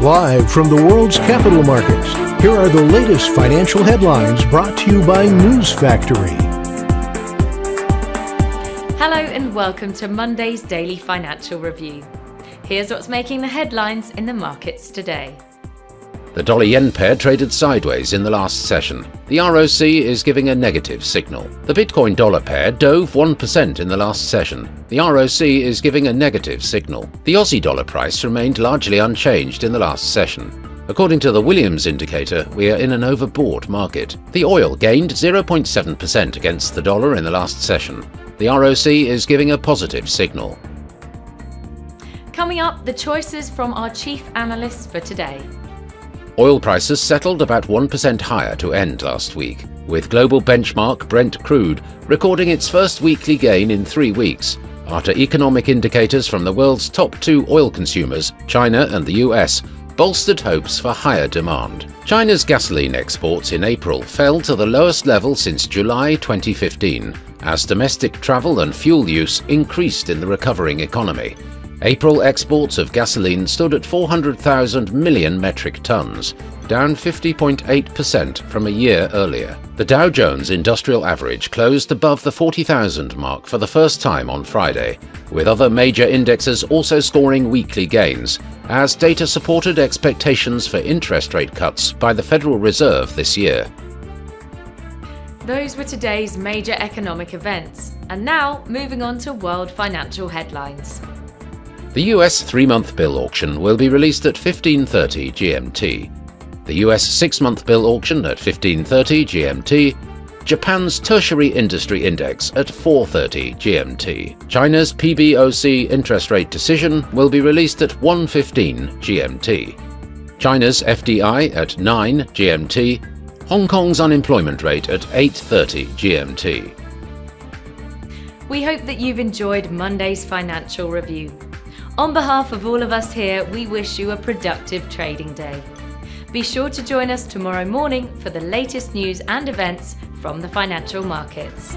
Live from the world's capital markets, here are the latest financial headlines brought to you by News Factory. Hello and welcome to Monday's Daily Financial Review. Here's what's making the headlines in the markets today. The dollar-yen pair traded sideways in the last session. The ROC is giving a negative signal. The Bitcoin-dollar pair dove 1% in the last session. The ROC is giving a negative signal. The Aussie dollar price remained largely unchanged in the last session. According to the Williams indicator, we are in an overbought market. The oil gained 0.7% against the dollar in the last session. The ROC is giving a positive signal. Coming up, the choices from our chief analysts for today. Oil prices settled about 1% higher to end last week, with global benchmark Brent crude recording its first weekly gain in 3 weeks, after economic indicators from the world's top 2 oil consumers, China and the US, bolstered hopes for higher demand. China's gasoline exports in April fell to the lowest level since July 2015, as domestic travel and fuel use increased in the recovering economy. April exports of gasoline stood at 400,000 million metric tons, down 50.8% from a year earlier. The Dow Jones Industrial Average closed above the 40,000 mark for the first time on Friday, with other major indexes also scoring weekly gains, as data supported expectations for interest rate cuts by the Federal Reserve this year. Those were today's major economic events. And now, moving on to world financial headlines. The US 3-month bill auction will be released at 15:30 GMT. The US 6-month bill auction at 15:30 GMT. Japan's tertiary industry index at 4:30 GMT. China's PBOC interest rate decision will be released at 1:15 GMT. China's FDI at 9 GMT. Hong Kong's unemployment rate at 8:30 GMT. We hope that you've enjoyed Monday's financial review. On behalf of all of us here, we wish you a productive trading day. Be sure to join us tomorrow morning for the latest news and events from the financial markets.